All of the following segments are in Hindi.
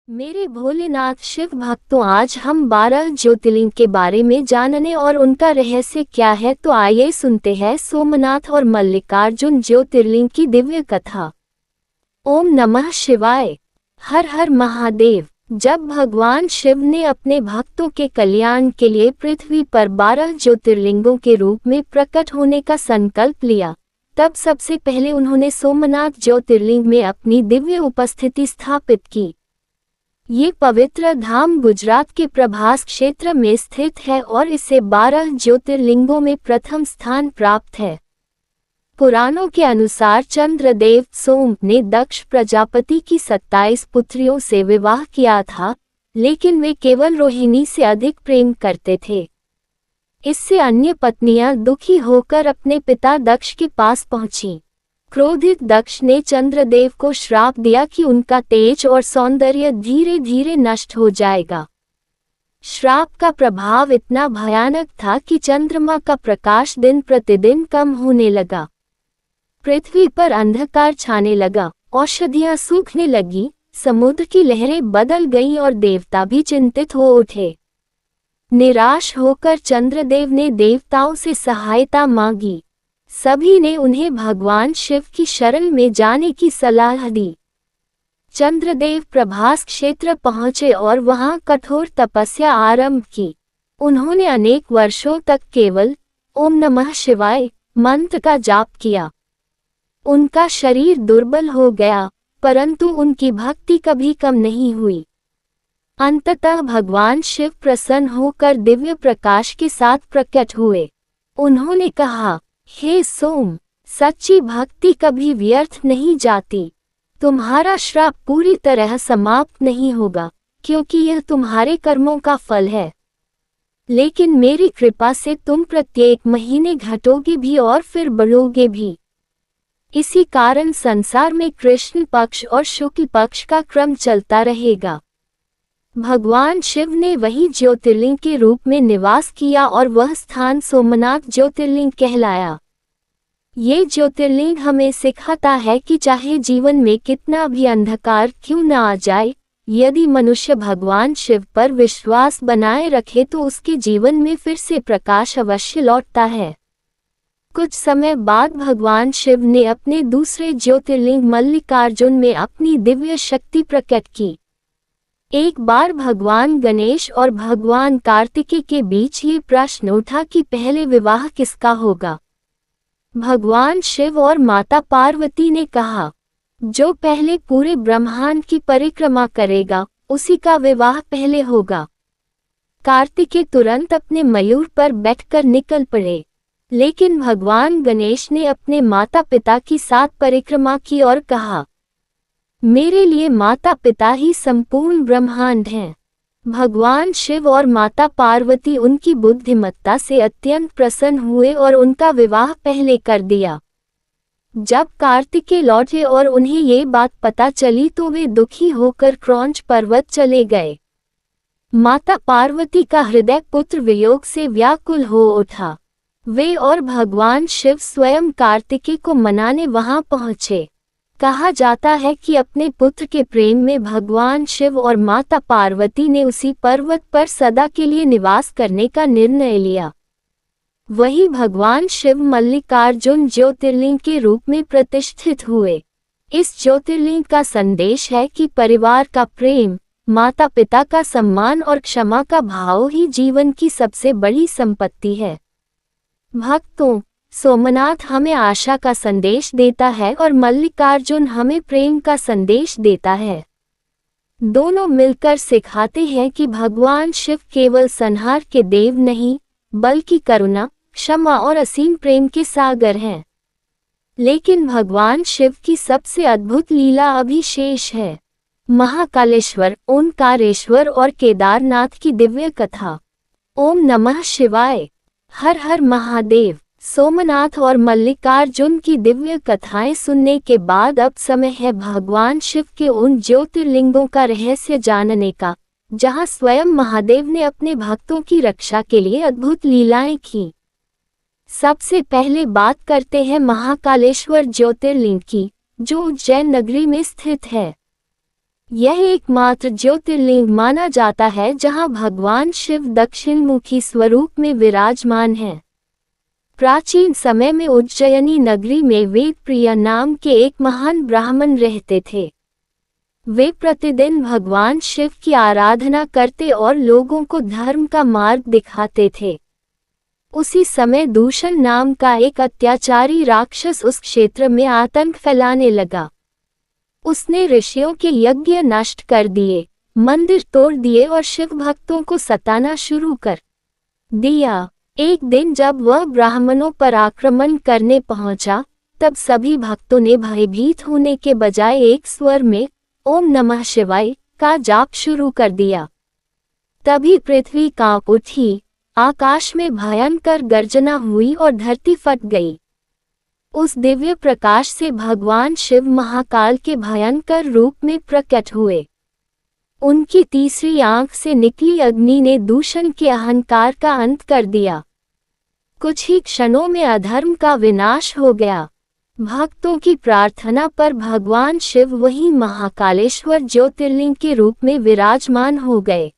मेरे भोलेनाथ शिव भक्तों, आज हम 12 ज्योतिर्लिंग के बारे में जानने और उनका रहस्य क्या है, तो आइए सुनते हैं सोमनाथ और मल्लिकार्जुन ज्योतिर्लिंग की दिव्य कथा। ओम नमः शिवाय। हर हर महादेव। जब भगवान शिव ने अपने भक्तों के कल्याण के लिए पृथ्वी पर 12 ज्योतिर्लिंगों के रूप में प्रकट होने का संकल्प लिया, तब सबसे पहले उन्होंने सोमनाथ ज्योतिर्लिंग में अपनी दिव्य उपस्थिति स्थापित की। ये पवित्र धाम गुजरात के प्रभास क्षेत्र में स्थित है और इसे 12 ज्योतिर्लिंगों में प्रथम स्थान प्राप्त है। पुराणों के अनुसार चंद्रदेव सोम ने दक्ष प्रजापति की 27 पुत्रियों से विवाह किया था, लेकिन वे केवल रोहिणी से अधिक प्रेम करते थे। इससे अन्य पत्नियां दुखी होकर अपने पिता दक्ष के पास पहुंचीं। क्रोधित दक्ष ने चंद्रदेव को श्राप दिया कि उनका तेज और सौंदर्य धीरे धीरे नष्ट हो जाएगा। श्राप का प्रभाव इतना भयानक था कि चंद्रमा का प्रकाश दिन प्रतिदिन कम होने लगा। पृथ्वी पर अंधकार छाने लगा, औषधियां सूखने लगी, समुद्र की लहरें बदल गईं और देवता भी चिंतित हो उठे। निराश होकर चंद्रदेव ने देवताओं से सहायता मांगी। सभी ने उन्हें भगवान शिव की शरण में जाने की सलाह दी। चंद्रदेव प्रभास क्षेत्र पहुंचे और वहां कठोर तपस्या आरंभ की। उन्होंने अनेक वर्षों तक केवल ओम नमः शिवाय मंत्र का जाप किया। उनका शरीर दुर्बल हो गया, परंतु उनकी भक्ति कभी कम नहीं हुई। अंततः भगवान शिव प्रसन्न होकर दिव्य प्रकाश के साथ प्रकट हुए। उन्होंने कहा, हे सोम, सच्ची भक्ति कभी व्यर्थ नहीं जाती। तुम्हारा श्राप पूरी तरह समाप्त नहीं होगा, क्योंकि यह तुम्हारे कर्मों का फल है। लेकिन मेरी कृपा से तुम प्रत्येक महीने घटोगे भी और फिर बढ़ोगे भी। इसी कारण संसार में कृष्ण पक्ष और शुक्ल पक्ष का क्रम चलता रहेगा। भगवान शिव ने वही ज्योतिर्लिंग के रूप में निवास किया और वह स्थान सोमनाथ ज्योतिर्लिंग कहलाया। ये ज्योतिर्लिंग हमें सिखाता है कि चाहे जीवन में कितना भी अंधकार क्यों न आ जाए, यदि मनुष्य भगवान शिव पर विश्वास बनाए रखे तो उसके जीवन में फिर से प्रकाश अवश्य लौटता है। कुछ समय बाद भगवान शिव ने अपने दूसरे ज्योतिर्लिंग मल्लिकार्जुन में अपनी दिव्य शक्ति प्रकट की। एक बार भगवान गणेश और भगवान कार्तिकेय के बीच ये प्रश्न उठा कि पहले विवाह किसका होगा। भगवान शिव और माता पार्वती ने कहा, जो पहले पूरे ब्रह्मांड की परिक्रमा करेगा, उसी का विवाह पहले होगा। कार्तिकेय तुरंत अपने मयूर पर बैठकर निकल पड़े, लेकिन भगवान गणेश ने अपने माता पिता की 7 परिक्रमा की और कहा, मेरे लिए माता पिता ही संपूर्ण ब्रह्मांड हैं। भगवान शिव और माता पार्वती उनकी बुद्धिमत्ता से अत्यंत प्रसन्न हुए और उनका विवाह पहले कर दिया। जब कार्तिकेय लौटे और उन्हें ये बात पता चली तो वे दुखी होकर क्रौंच पर्वत चले गए। माता पार्वती का हृदय पुत्र वियोग से व्याकुल हो उठा। वे और भगवान शिव स्वयं कार्तिकेय को मनाने वहां पहुंचे। कहा जाता है कि अपने पुत्र के प्रेम में भगवान शिव और माता पार्वती ने उसी पर्वत पर सदा के लिए निवास करने का निर्णय लिया। वही भगवान शिव मल्लिकार्जुन ज्योतिर्लिंग के रूप में प्रतिष्ठित हुए। इस ज्योतिर्लिंग का संदेश है कि परिवार का प्रेम, माता पिता का सम्मान और क्षमा का भाव ही जीवन की सबसे बड़ी संपत्ति है। भक्तों, सोमनाथ हमें आशा का संदेश देता है और मल्लिकार्जुन हमें प्रेम का संदेश देता है। दोनों मिलकर सिखाते हैं कि भगवान शिव केवल संहार के देव नहीं, बल्कि करुणा, क्षमा और असीम प्रेम के सागर हैं। लेकिन भगवान शिव की सबसे अद्भुत लीला अभी शेष है। महाकालेश्वर, ओंकारेश्वर और केदारनाथ की दिव्य कथा। ओम नमः शिवाय। हर हर महादेव। सोमनाथ और मल्लिकार्जुन की दिव्य कथाएं सुनने के बाद अब समय है भगवान शिव के उन ज्योतिर्लिंगों का रहस्य जानने का, जहां स्वयं महादेव ने अपने भक्तों की रक्षा के लिए अद्भुत लीलाएं की। सबसे पहले बात करते हैं महाकालेश्वर ज्योतिर्लिंग की, जो उज्जैन नगरी में स्थित है। यह एकमात्र ज्योतिर्लिंग माना जाता है जहां भगवान शिव दक्षिणमुखी स्वरूप में विराजमान हैं। प्राचीन समय में उज्जयिनी नगरी में वेदप्रिय नाम के एक महान ब्राह्मण रहते थे। वे प्रतिदिन भगवान शिव की आराधना करते और लोगों को धर्म का मार्ग दिखाते थे। उसी समय दूषण नाम का एक अत्याचारी राक्षस उस क्षेत्र में आतंक फैलाने लगा। उसने ऋषियों के यज्ञ नष्ट कर दिए, मंदिर तोड़ दिए और शिव भक्तों को सताना शुरू कर दिया। एक दिन जब वह ब्राह्मणों पर आक्रमण करने पहुंचा, तब सभी भक्तों ने भयभीत होने के बजाय एक स्वर में ओम नमः शिवाय का जाप शुरू कर दिया। तभी पृथ्वी कांप उठी, आकाश में भयंकर गर्जना हुई और धरती फट गई। उस दिव्य प्रकाश से भगवान शिव महाकाल के भयंकर रूप में प्रकट हुए। उनकी तीसरी आंख से निकली अग्नि ने दूषण के अहंकार का अंत कर दिया। कुछ ही क्षणों में अधर्म का विनाश हो गया। भक्तों की प्रार्थना पर भगवान शिव वही महाकालेश्वर ज्योतिर्लिंग के रूप में विराजमान हो गए।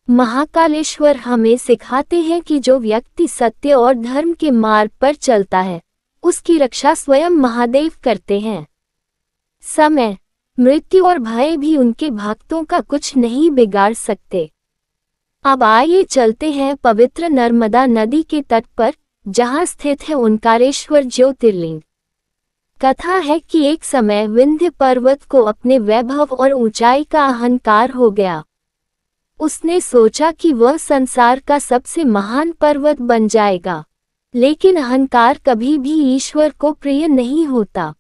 महाकालेश्वर हमें सिखाते हैं कि जो व्यक्ति सत्य और धर्म के मार्ग पर चलता है, उसकी रक्षा स्वयं महादेव करते हैं। समय, मृत्यु और भय भी उनके भक्तों का कुछ नहीं बिगाड़ सकते। अब आइए चलते हैं पवित्र नर्मदा नदी के तट पर, जहां स्थित है ओंकारेश्वर ज्योतिर्लिंग। कथा है कि एक समय विंध्य पर्वत को अपने वैभव और ऊंचाई का अहंकार हो गया। उसने सोचा कि वह संसार का सबसे महान पर्वत बन जाएगा, लेकिन अहंकार कभी भी ईश्वर को प्रिय नहीं होता।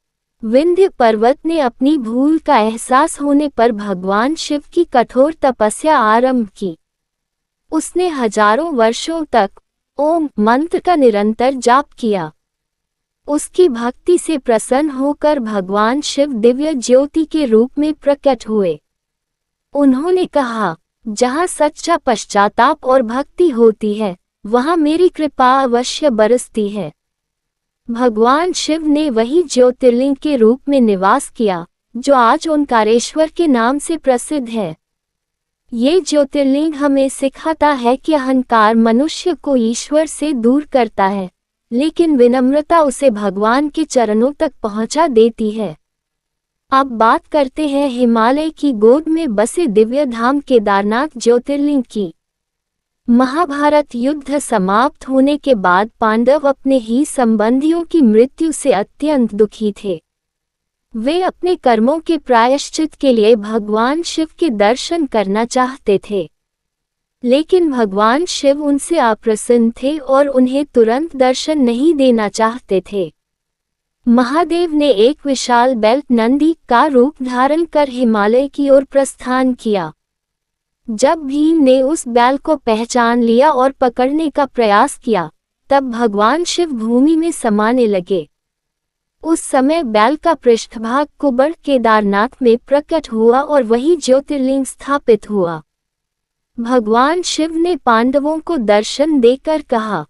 विंध्य पर्वत ने अपनी भूल का एहसास होने पर भगवान शिव की कठोर तपस्या आरंभ की। उसने हजारों वर्षों तक ओम मंत्र का निरंतर जाप किया। उसकी भक्ति से प्रसन्न होकर भगवान शिव दिव्य ज्योति के रूप में प्रकट हुए। उन्होंने कहा, जहाँ सच्चा पश्चाताप और भक्ति होती है, वहाँ मेरी कृपा अवश्य बरसती है। भगवान शिव ने वही ज्योतिर्लिंग के रूप में निवास किया, जो आज ओंकारेश्वर के नाम से प्रसिद्ध है। ये ज्योतिर्लिंग हमें सिखाता है कि अहंकार मनुष्य को ईश्वर से दूर करता है, लेकिन विनम्रता उसे भगवान के चरणों तक पहुंचा देती है। अब बात करते हैं हिमालय की गोद में बसे दिव्य धाम केदारनाथ ज्योतिर्लिंग की। महाभारत युद्ध समाप्त होने के बाद पांडव अपने ही संबंधियों की मृत्यु से अत्यंत दुखी थे। वे अपने कर्मों के प्रायश्चित के लिए भगवान शिव के दर्शन करना चाहते थे, लेकिन भगवान शिव उनसे अप्रसन्न थे और उन्हें तुरंत दर्शन नहीं देना चाहते थे। महादेव ने एक विशाल बैल नंदी का रूप धारण कर हिमालय की ओर प्रस्थान किया। जब भीम ने उस बैल को पहचान लिया और पकड़ने का प्रयास किया, तब भगवान शिव भूमि में समाने लगे। उस समय बैल का पृष्ठभाग कुबड़ केदारनाथ में प्रकट हुआ और वही ज्योतिर्लिंग स्थापित हुआ। भगवान शिव ने पांडवों को दर्शन देकर कहा,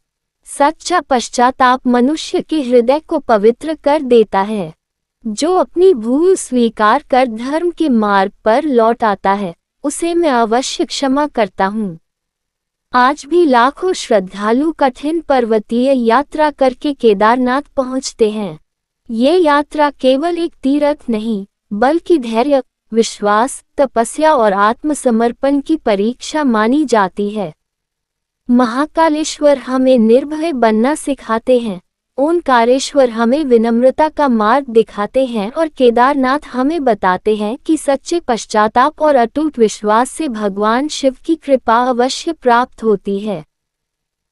सच्चा पश्चाताप मनुष्य के हृदय को पवित्र कर देता है। जो अपनी भूल स्वीकार कर धर्म के मार्ग पर लौट आता है, उसे मैं अवश्य क्षमा करता हूँ। आज भी लाखों श्रद्धालु कठिन पर्वतीय यात्रा करके केदारनाथ पहुँचते हैं। ये यात्रा केवल एक तीर्थ नहीं, बल्कि धैर्य, विश्वास, तपस्या और आत्मसमर्पण की परीक्षा मानी जाती है। महाकालेश्वर हमें निर्भय बनना सिखाते हैं, ओंकारेश्वर हमें विनम्रता का मार्ग दिखाते हैं और केदारनाथ हमें बताते हैं कि सच्चे पश्चाताप और अटूट विश्वास से भगवान शिव की कृपा अवश्य प्राप्त होती है।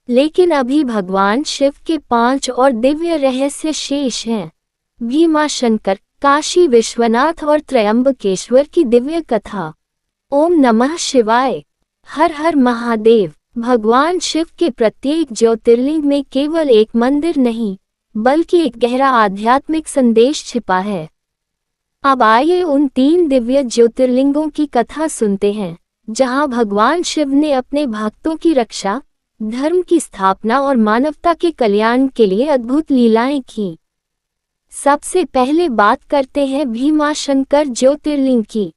लेकिन अभी भगवान शिव के 5 और दिव्य रहस्य शेष हैं। भीमाशंकर, काशी विश्वनाथ और त्रयंबकेश्वर की दिव्य कथा। ओम नमः शिवाय। हर हर महादेव। भगवान शिव के प्रत्येक ज्योतिर्लिंग में केवल एक मंदिर नहीं, बल्कि एक गहरा आध्यात्मिक संदेश छिपा है। अब आइए उन 3 दिव्य ज्योतिर्लिंगों की कथा सुनते हैं, जहां भगवान शिव ने अपने भक्तों की रक्षा, धर्म की स्थापना और मानवता के कल्याण के लिए अद्भुत लीलाएं की। सबसे पहले बात करते हैं भीमाशंकर ज्योतिर्लिंग की।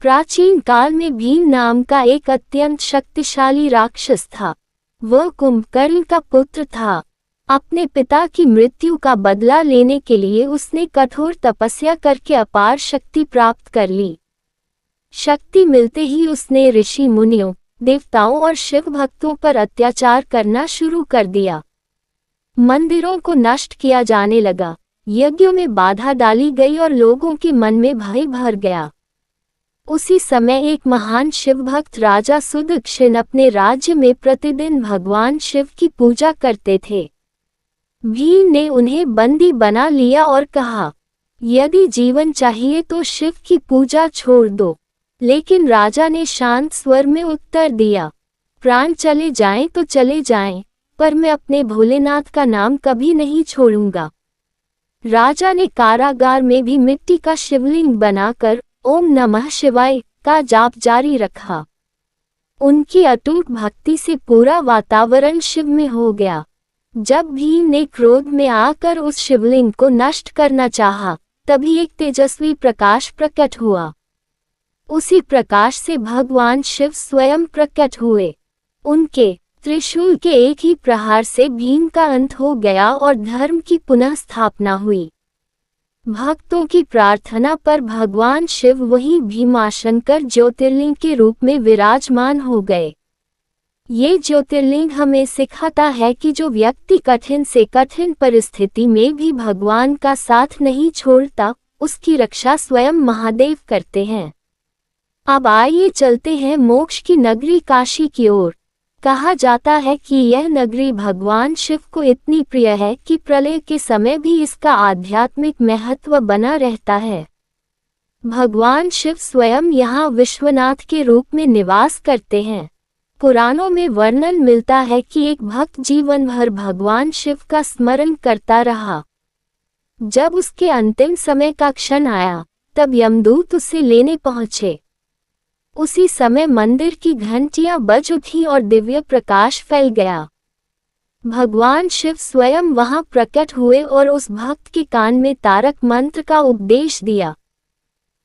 प्राचीन काल में भीम नाम का एक अत्यंत शक्तिशाली राक्षस था। वह कुंभकर्ण का पुत्र था। अपने पिता की मृत्यु का बदला लेने के लिए उसने कठोर तपस्या करके अपार शक्ति प्राप्त कर ली। शक्ति मिलते ही उसने ऋषि मुनियों, देवताओं और शिव भक्तों पर अत्याचार करना शुरू कर दिया। मंदिरों को नष्ट किया जाने लगा, यज्ञों में बाधा डाली गई और लोगों के मन में भय भर गया। उसी समय एक महान शिव भक्त राजा सुदक्षिण अपने राज्य में प्रतिदिन भगवान शिव की पूजा करते थे। भीम ने उन्हें बंदी बना लिया और कहा, यदि जीवन चाहिए तो शिव की पूजा छोड़ दो। लेकिन राजा ने शांत स्वर में उत्तर दिया, प्राण चले जाएं तो चले जाएं, पर मैं अपने भोलेनाथ का नाम कभी नहीं छोड़ूंगा। राजा ने कारागार में भी मिट्टी का शिवलिंग बनाकर ओम नमः शिवाय का जाप जारी रखा। उनकी अटूट भक्ति से पूरा वातावरण शिव में हो गया। जब भीम ने क्रोध में आकर उस शिवलिंग को नष्ट करना चाहा, तभी एक तेजस्वी प्रकाश प्रकट हुआ। उसी प्रकाश से भगवान शिव स्वयं प्रकट हुए। उनके त्रिशूल के एक ही प्रहार से भीम का अंत हो गया और धर्म की पुनः स्थापना हुई। भक्तों की प्रार्थना पर भगवान शिव वही भीमाशंकर ज्योतिर्लिंग के रूप में विराजमान हो गए। ये ज्योतिर्लिंग हमें सिखाता है कि जो व्यक्ति कठिन से कठिन परिस्थिति में भी भगवान का साथ नहीं छोड़ता, उसकी रक्षा स्वयं महादेव करते हैं। अब आइए चलते हैं मोक्ष की नगरी काशी की ओर। कहा जाता है कि यह नगरी भगवान शिव को इतनी प्रिय है कि प्रलय के समय भी इसका आध्यात्मिक महत्व बना रहता है। भगवान शिव स्वयं यहाँ विश्वनाथ के रूप में निवास करते हैं। पुराणों में वर्णन मिलता है कि एक भक्त जीवन भर भगवान शिव का स्मरण करता रहा। जब उसके अंतिम समय का क्षण आया, तब यमदूत उसे लेने पहुंचे। उसी समय मंदिर की घंटियां बज उठी और दिव्य प्रकाश फैल गया। भगवान शिव स्वयं वहां प्रकट हुए और उस भक्त के कान में तारक मंत्र का उपदेश दिया।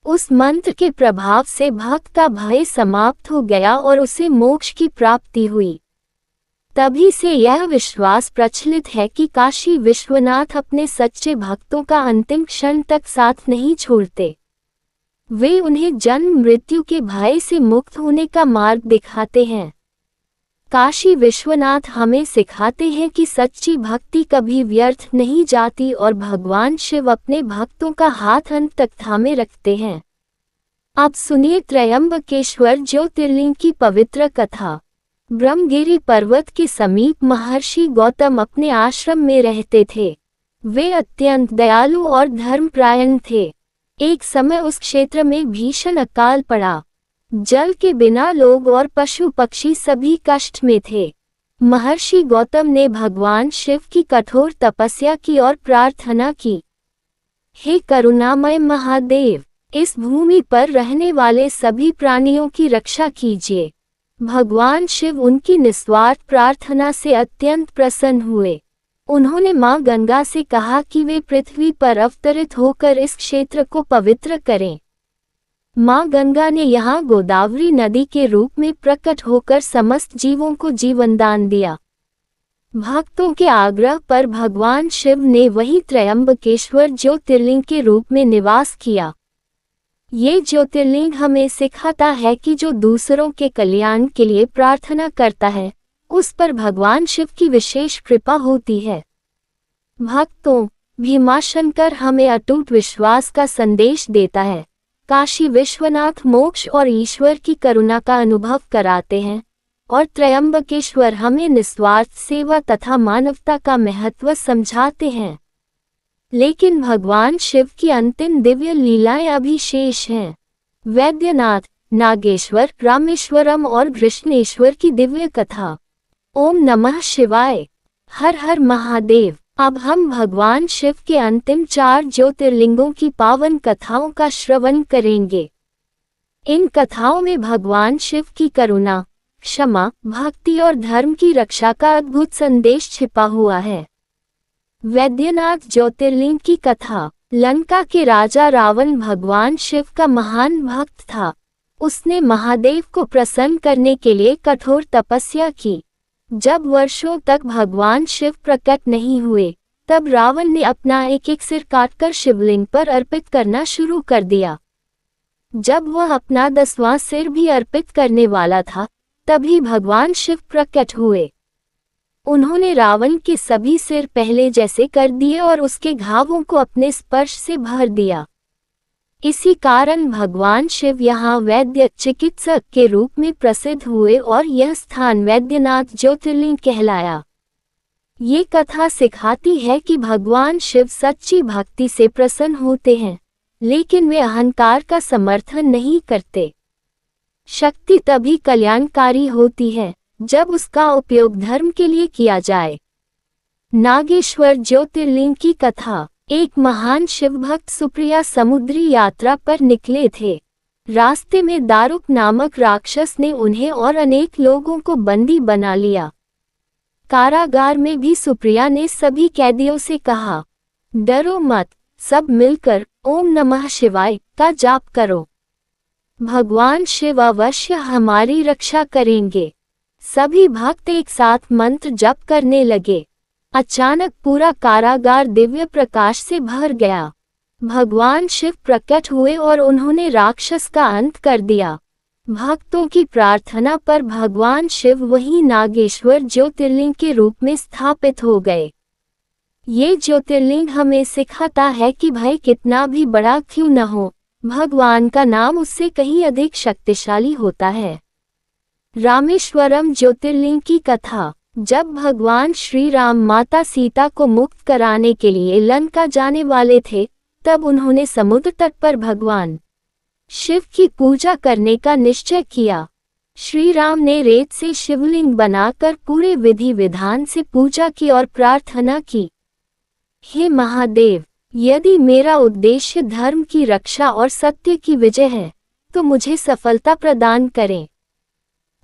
उस मंत्र के प्रभाव से भक्त का भय समाप्त हो गया और उसे मोक्ष की प्राप्ति हुई। तभी से यह विश्वास प्रचलित है कि काशी विश्वनाथ अपने सच्चे भक्तों का अंतिम क्षण तक साथ नहीं छोड़ते। वे उन्हें जन्म मृत्यु के भय से मुक्त होने का मार्ग दिखाते हैं। काशी विश्वनाथ हमें सिखाते हैं कि सच्ची भक्ति कभी व्यर्थ नहीं जाती और भगवान शिव अपने भक्तों का हाथ अंत तक थामे रखते हैं। अब सुनिए त्रयंबकेश्वर ज्योतिर्लिंग की पवित्र कथा। ब्रह्मगिरि पर्वत के समीप महर्षि गौतम अपने आश्रम में रहते थे। वे अत्यंत दयालु और धर्मपरायण थे। एक समय उस क्षेत्र में भीषण अकाल पड़ा। जल के बिना लोग और पशु पक्षी सभी कष्ट में थे। महर्षि गौतम ने भगवान शिव की कठोर तपस्या की और प्रार्थना की, हे करुणामय महादेव, इस भूमि पर रहने वाले सभी प्राणियों की रक्षा कीजिए। भगवान शिव उनकी निस्वार्थ प्रार्थना से अत्यंत प्रसन्न हुए। उन्होंने मां गंगा से कहा कि वे पृथ्वी पर अवतरित होकर इस क्षेत्र को पवित्र करें। मां गंगा ने यहाँ गोदावरी नदी के रूप में प्रकट होकर समस्त जीवों को जीवनदान दिया। भक्तों के आग्रह पर भगवान शिव ने वही त्रयंबकेश्वर ज्योतिर्लिंग के रूप में निवास किया। ये ज्योतिर्लिंग हमें सिखाता है कि जो दूसरों के कल्याण के लिए प्रार्थना करता है, उस पर भगवान शिव की विशेष कृपा होती है। भक्तों, भीमाशंकर हमें अटूट विश्वास का संदेश देता है। काशी विश्वनाथ मोक्ष और ईश्वर की करुणा का अनुभव कराते हैं और त्रयंबकेश्वर हमें निस्वार्थ सेवा तथा मानवता का महत्व समझाते हैं। लेकिन भगवान शिव की अंतिम दिव्य लीलाएं अभी शेष हैं। वैद्यनाथ, नागेश्वर, रामेश्वरम और कृष्णेश्वर की दिव्य कथा। ओम नमः शिवाय, हर हर महादेव। अब हम भगवान शिव के अंतिम 4 ज्योतिर्लिंगों की पावन कथाओं का श्रवण करेंगे। इन कथाओं में भगवान शिव की करुणा, क्षमा, भक्ति और धर्म की रक्षा का अद्भुत संदेश छिपा हुआ है। वैद्यनाथ ज्योतिर्लिंग की कथा। लंका के राजा रावण भगवान शिव का महान भक्त था। उसने महादेव को प्रसन्न करने के लिए कठोर तपस्या की। जब वर्षों तक भगवान शिव प्रकट नहीं हुए, तब रावण ने अपना एक एक सिर काटकर शिवलिंग पर अर्पित करना शुरू कर दिया। जब वह अपना 10वां सिर भी अर्पित करने वाला था, तभी भगवान शिव प्रकट हुए। उन्होंने रावण के सभी सिर पहले जैसे कर दिए और उसके घावों को अपने स्पर्श से भर दिया। इसी कारण भगवान शिव यहाँ वैद्य चिकित्सक के रूप में प्रसिद्ध हुए और यह स्थान वैद्यनाथ ज्योतिर्लिंग कहलाया। ये कथा सिखाती है कि भगवान शिव सच्ची भक्ति से प्रसन्न होते हैं, लेकिन वे अहंकार का समर्थन नहीं करते। शक्ति तभी कल्याणकारी होती है जब उसका उपयोग धर्म के लिए किया जाए। नागेश्वर ज्योतिर्लिंग की कथा। एक महान शिव भक्त सुप्रिया समुद्री यात्रा पर निकले थे। रास्ते में दारुक नामक राक्षस ने उन्हें और अनेक लोगों को बंदी बना लिया। कारागार में भी सुप्रिया ने सभी कैदियों से कहा, डरो मत, सब मिलकर ओम नमः शिवाय का जाप करो। भगवान शिव अवश्य हमारी रक्षा करेंगे। सभी भक्त एक साथ मंत्र जप करने लगे। अचानक पूरा कारागार दिव्य प्रकाश से भर गया। भगवान शिव प्रकट हुए और उन्होंने राक्षस का अंत कर दिया। भक्तों की प्रार्थना पर भगवान शिव वहीं नागेश्वर ज्योतिर्लिंग के रूप में स्थापित हो गए। ये ज्योतिर्लिंग हमें सिखाता है कि भय कितना भी बड़ा क्यों न हो, भगवान का नाम उससे कहीं अधिक शक्तिशाली होता है। रामेश्वरम ज्योतिर्लिंग की कथा। जब भगवान श्री राम माता सीता को मुक्त कराने के लिए लंका जाने वाले थे, तब उन्होंने समुद्र तट पर भगवान शिव की पूजा करने का निश्चय किया। श्री राम ने रेत से शिवलिंग बनाकर पूरे विधि विधान से पूजा की और प्रार्थना की, हे महादेव, यदि मेरा उद्देश्य धर्म की रक्षा और सत्य की विजय है, तो मुझे सफलता प्रदान करें।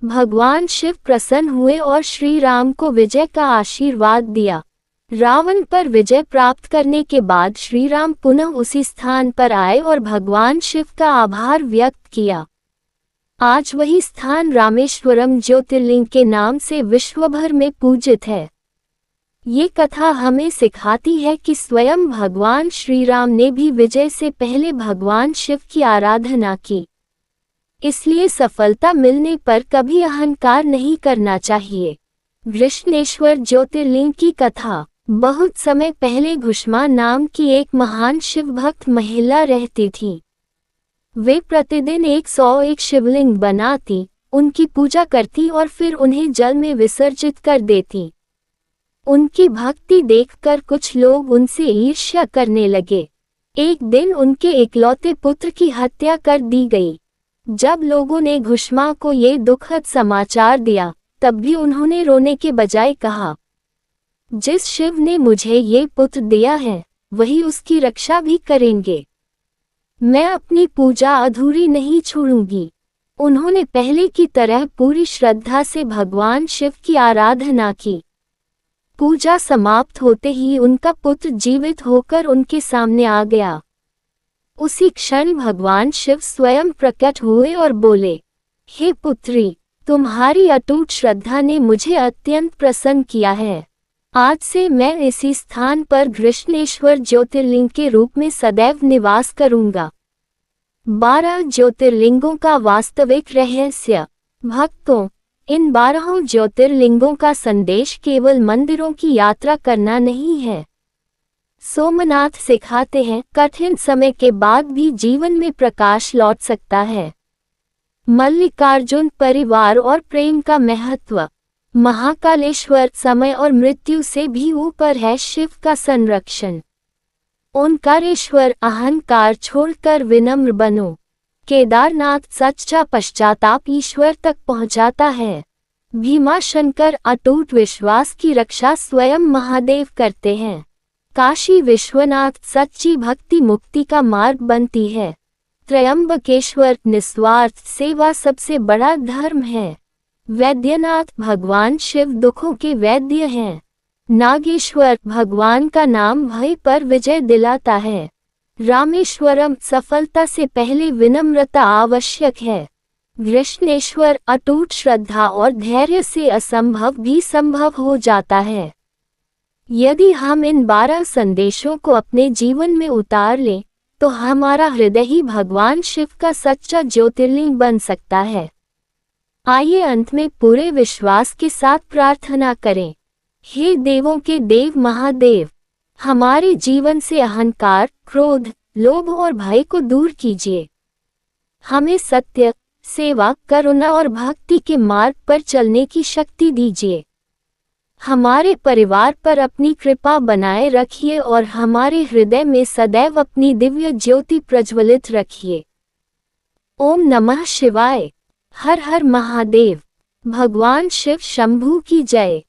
भगवान शिव प्रसन्न हुए और श्री राम को विजय का आशीर्वाद दिया। रावण पर विजय प्राप्त करने के बाद श्री राम पुनः उसी स्थान पर आए और भगवान शिव का आभार व्यक्त किया। आज वही स्थान रामेश्वरम ज्योतिर्लिंग के नाम से विश्वभर में पूजित है। ये कथा हमें सिखाती है कि स्वयं भगवान श्री राम ने भी विजय से पहले भगवान शिव की आराधना की। इसलिए सफलता मिलने पर कभी अहंकार नहीं करना चाहिए। वृषणेश्वर ज्योतिर्लिंग की कथा। बहुत समय पहले घुष्मा नाम की एक महान शिव भक्त महिला रहती थी। वे प्रतिदिन 101 शिवलिंग बनाती, उनकी पूजा करती और फिर उन्हें जल में विसर्जित कर देती। उनकी भक्ति देखकर कुछ लोग उनसे ईर्ष्या करने लगे। एक दिन उनके इकलौते पुत्र की हत्या कर दी गई। जब लोगों ने घुष्मा को ये दुखद समाचार दिया, तब भी उन्होंने रोने के बजाय कहा, जिस शिव ने मुझे ये पुत्र दिया है, वही उसकी रक्षा भी करेंगे। मैं अपनी पूजा अधूरी नहीं छोड़ूंगी। उन्होंने पहले की तरह पूरी श्रद्धा से भगवान शिव की आराधना की। पूजा समाप्त होते ही उनका पुत्र जीवित होकर उनके सामने आ गया। उसी क्षण भगवान शिव स्वयं प्रकट हुए और बोले, हे पुत्री, तुम्हारी अटूट श्रद्धा ने मुझे अत्यंत प्रसन्न किया है। आज से मैं इसी स्थान पर वृषणेश्वर ज्योतिर्लिंग के रूप में सदैव निवास करूंगा। 12 ज्योतिर्लिंगों का वास्तविक रहस्य। भक्तों, इन 12 ज्योतिर्लिंगों का संदेश केवल मंदिरों की यात्रा करना नहीं है। सोमनाथ सिखाते हैं, कठिन समय के बाद भी जीवन में प्रकाश लौट सकता है। मल्लिकार्जुन परिवार और प्रेम का महत्व। महाकालेश्वर समय और मृत्यु से भी ऊपर है शिव का संरक्षण। ओंकारेश्वर अहंकार छोड़कर विनम्र बनो। केदारनाथ सच्चा पश्चाताप ईश्वर तक पहुंचाता है। भीमाशंकर अटूट विश्वास की रक्षा स्वयं महादेव करते हैं। काशी विश्वनाथ सच्ची भक्ति मुक्ति का मार्ग बनती है। त्रयंबकेश्वर निस्वार्थ सेवा सबसे बड़ा धर्म है। वैद्यनाथ भगवान शिव दुखों के वैद्य हैं। नागेश्वर भगवान का नाम भय पर विजय दिलाता है। रामेश्वरम सफलता से पहले विनम्रता आवश्यक है। कृष्णेश्वर, अटूट श्रद्धा और धैर्य से असंभव भी संभव हो जाता है। यदि हम इन 12 संदेशों को अपने जीवन में उतार लें, तो हमारा हृदय ही भगवान शिव का सच्चा ज्योतिर्लिंग बन सकता है। आइए अंत में पूरे विश्वास के साथ प्रार्थना करें। हे देवों के देव महादेव, हमारे जीवन से अहंकार, क्रोध, लोभ और भय को दूर कीजिए। हमें सत्य, सेवा, करुणा और भक्ति के मार्ग पर चलने की शक्ति दीजिए। हमारे परिवार पर अपनी कृपा बनाए रखिए और हमारे हृदय में सदैव अपनी दिव्य ज्योति प्रज्वलित रखिए। ओम नमः शिवाय। हर हर महादेव। भगवान शिव शंभू की जय।